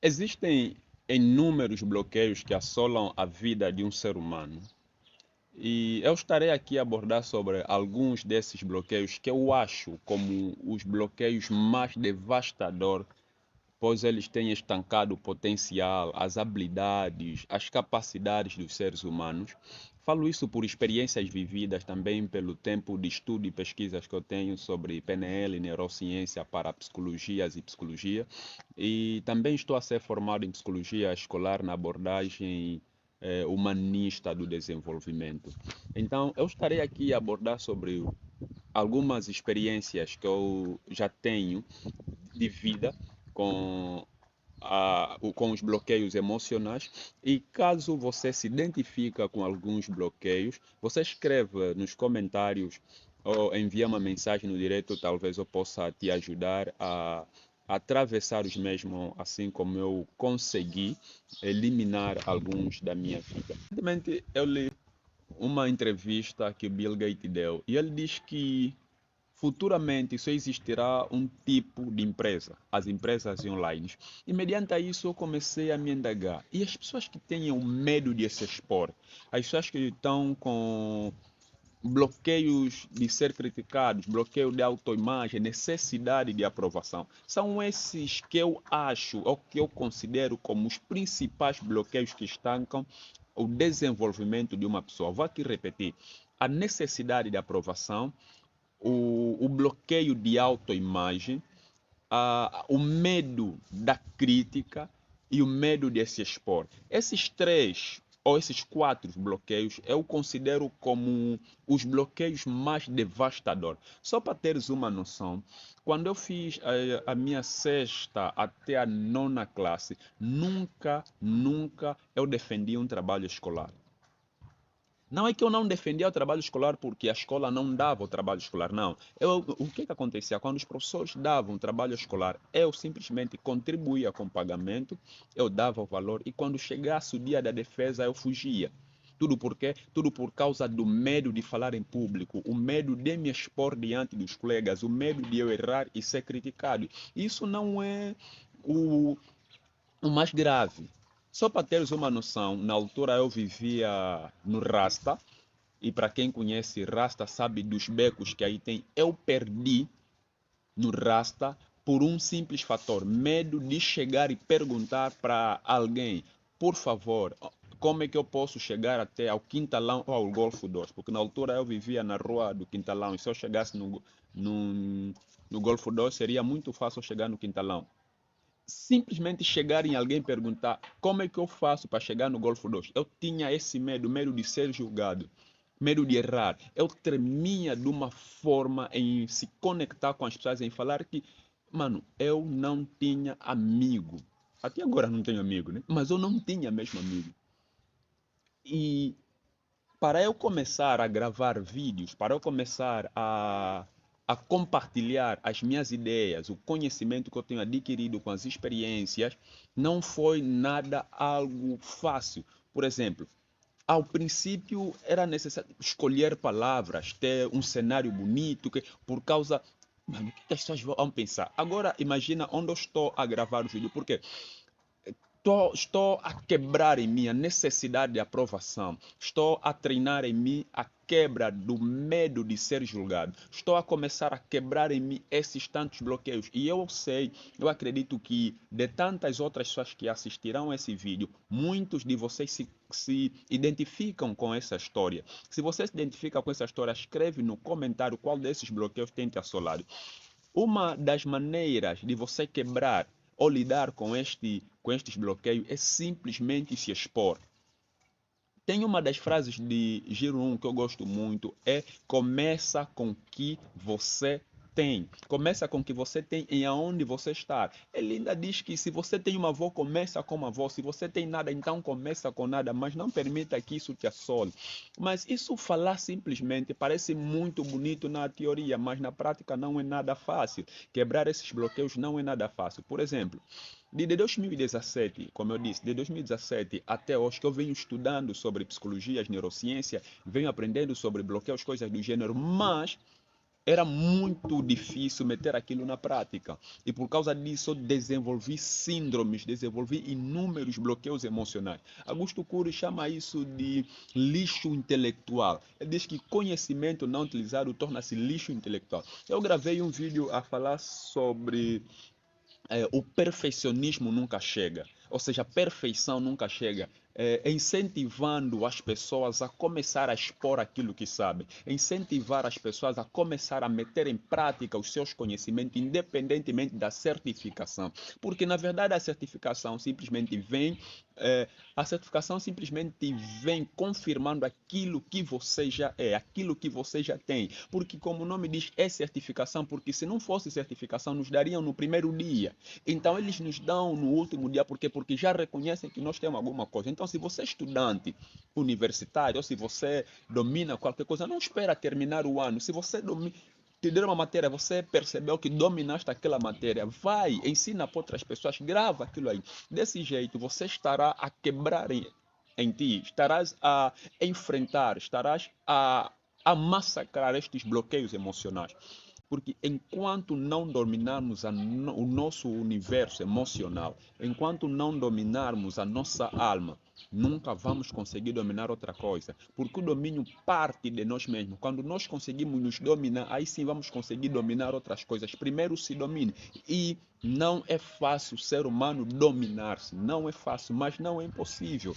Existem inúmeros bloqueios que assolam a vida de um ser humano. E eu estarei aqui a abordar sobre alguns desses bloqueios que eu acho como os bloqueios mais devastadores, pois eles têm estancado o potencial, as habilidades, as capacidades dos seres humanos. Falo isso por experiências vividas, também pelo tempo de estudo e pesquisas que eu tenho sobre PNL, neurociência, parapsicologias e psicologia. E também estou a ser formado em psicologia escolar na abordagem humanista do desenvolvimento. Então, eu estarei aqui a abordar sobre algumas experiências que eu já tenho de vida com, com os bloqueios emocionais. E caso você se identifica com alguns bloqueios, você escreve nos comentários ou envia uma mensagem no direto, talvez eu possa te ajudar a atravessar os mesmos, assim como eu consegui eliminar alguns da minha vida. Recentemente eu li uma entrevista que o Bill Gates deu e ele diz que futuramente só existirá um tipo de empresa, as empresas online. E mediante isso eu comecei a me indagar. E as pessoas que tenham medo de se expor, as pessoas que estão com bloqueios de ser criticados, bloqueio de autoimagem, necessidade de aprovação, são esses que eu acho, ou que eu considero como os principais bloqueios que estancam o desenvolvimento de uma pessoa. Vou aqui repetir. A necessidade de aprovação, o bloqueio de autoimagem, o medo da crítica e o medo de se expor. Esses três ou esses quatro bloqueios eu considero como os bloqueios mais devastadores. Só para teres uma noção, quando eu fiz a minha sexta até a nona classe, nunca eu defendi um trabalho escolar. Não é que eu não defendia o trabalho escolar porque a escola não dava o trabalho escolar, não. O que acontecia? Quando os professores davam o trabalho escolar, eu simplesmente contribuía com o pagamento, eu dava o valor e quando chegasse o dia da defesa eu fugia. Tudo por quê? Tudo por causa do medo de falar em público, o medo de me expor diante dos colegas, o medo de eu errar e ser criticado. Isso não é o, o mais grave. Só para teres uma noção, na altura eu vivia no Rasta, e para quem conhece Rasta sabe dos becos que aí tem. Eu perdi no Rasta por um simples fator: medo de chegar e perguntar para alguém, por favor, como é que eu posso chegar até ao Quintalão ou ao Golfo 2? Porque na altura eu vivia na rua do Quintalão e se eu chegasse no Golfo 2 seria muito fácil chegar no Quintalão. Simplesmente chegar em alguém e perguntar como é que eu faço para chegar no Golfo 2. Eu tinha esse medo, medo de ser julgado, medo de errar. Eu tremia de uma forma em se conectar com as pessoas, em falar que, mano, eu não tinha amigo. Até agora não tenho amigo, né? Mas eu não tinha mesmo amigo. E para eu começar a gravar vídeos, para eu começar a compartilhar as minhas ideias, o conhecimento que eu tenho adquirido com as experiências, não foi nada algo fácil. Por exemplo, ao princípio era necessário escolher palavras, ter um cenário bonito, que, por causa. Mano, o que as pessoas vão pensar? Agora imagina onde eu estou a gravar o vídeo, porque estou a quebrar em mim a necessidade de aprovação. Estou a treinar em mim a quebra do medo de ser julgado. Estou a começar a quebrar em mim esses tantos bloqueios. E eu sei, eu acredito que de tantas outras pessoas que assistirão a esse vídeo, muitos de vocês se identificam com essa história. Se você se identifica com essa história, escreve no comentário qual desses bloqueios tem te assolado. Uma das maneiras de você quebrar ou lidar com estes bloqueios é simplesmente se expor. Tem uma das frases de Giron que eu gosto muito, é começa com o que você tem. Começa com o que você tem e aonde você está. Ele ainda diz que se você tem uma avó, começa com uma avó. Se você tem nada, então começa com nada. Mas não permita que isso te assole. Mas isso falar simplesmente parece muito bonito na teoria, mas na prática não é nada fácil. Quebrar esses bloqueios não é nada fácil. Por exemplo, de 2017, como eu disse, de 2017 até hoje, que eu venho estudando sobre psicologia, neurociência, venho aprendendo sobre bloqueios, coisas do gênero, mas era muito difícil meter aquilo na prática. E por causa disso, eu desenvolvi síndromes, desenvolvi inúmeros bloqueios emocionais. Augusto Cury chama isso de lixo intelectual. Ele diz que conhecimento não utilizado torna-se lixo intelectual. Eu gravei um vídeo a falar sobre o perfeccionismo nunca chega, ou seja, a perfeição nunca chega. Incentivando as pessoas a começar a expor aquilo que sabem, incentivar as pessoas a começar a meter em prática os seus conhecimentos, independentemente da certificação, porque na verdade a certificação simplesmente vem confirmando aquilo que você já é, aquilo que você já tem. Porque, como o nome diz, é certificação, porque se não fosse certificação, nos dariam no primeiro dia. Então, eles nos dão no último dia, por quê? Porque já reconhecem que nós temos alguma coisa. Então, se você é estudante universitário, ou se você domina qualquer coisa, não espera terminar o ano. Se você te der uma matéria, você percebeu que dominaste aquela matéria, vai, ensina para outras pessoas, grava aquilo aí. Desse jeito, você estará a quebrar em ti, estarás a enfrentar, estarás a massacrar estes bloqueios emocionais. Porque enquanto não dominarmos o nosso universo emocional, enquanto não dominarmos a nossa alma, nunca vamos conseguir dominar outra coisa. Porque o domínio parte de nós mesmos. Quando nós conseguimos nos dominar, aí sim vamos conseguir dominar outras coisas. Primeiro se domine. E não é fácil o ser humano dominar-se. Não é fácil, mas não é impossível.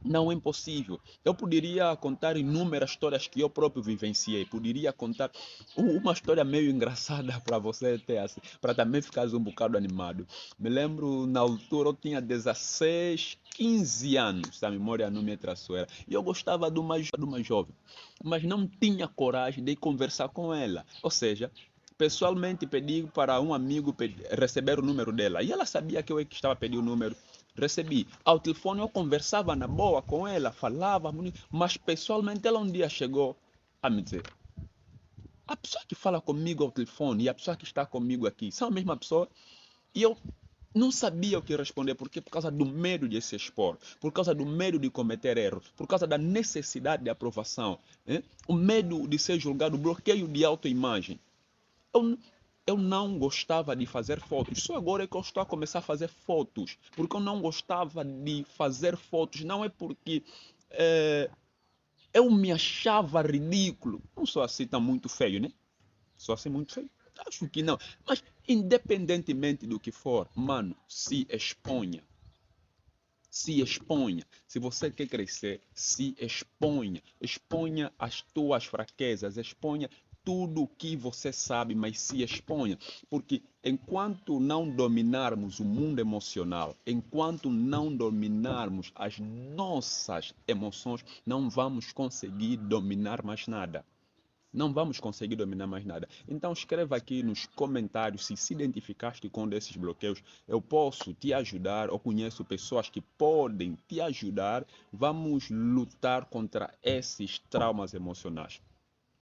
Não é impossível. Eu poderia contar inúmeras histórias que eu próprio vivenciei. Poderia contar uma história meio engraçada para você ter assim, para também ficar um bocado animado. Me lembro, na altura, eu tinha 16, 15 anos, se a memória não me traiçoeira. E eu gostava de uma jovem, mas não tinha coragem de conversar com ela. Ou seja, pessoalmente pedi para um amigo receber o número dela. E ela sabia que eu que estava pedindo o número. Recebi. Ao telefone eu conversava na boa com ela, falava, mas pessoalmente ela um dia chegou a me dizer: a pessoa que fala comigo ao telefone e a pessoa que está comigo aqui são a mesma pessoa? E eu não sabia o que responder, porque por causa do medo de se expor, por causa do medo de cometer erros, por causa da necessidade de aprovação, o medo de ser julgado, o bloqueio de autoimagem. Eu, eu não gostava de fazer fotos. Só agora é que eu estou a começar a fazer fotos. Porque eu não gostava de fazer fotos. Não é porque eu me achava ridículo. Não sou assim tão muito feio, né? Sou assim muito feio? Acho que não. Mas independentemente do que for, mano, se exponha. Se exponha. Se você quer crescer, se exponha. Exponha as tuas fraquezas, exponha tudo o que você sabe, mas se exponha. Porque enquanto não dominarmos o mundo emocional, enquanto não dominarmos as nossas emoções, não vamos conseguir dominar mais nada. Não vamos conseguir dominar mais nada. Então escreva aqui nos comentários se identificaste com um desses bloqueios. Eu posso te ajudar, ou conheço pessoas que podem te ajudar. Vamos lutar contra esses traumas emocionais.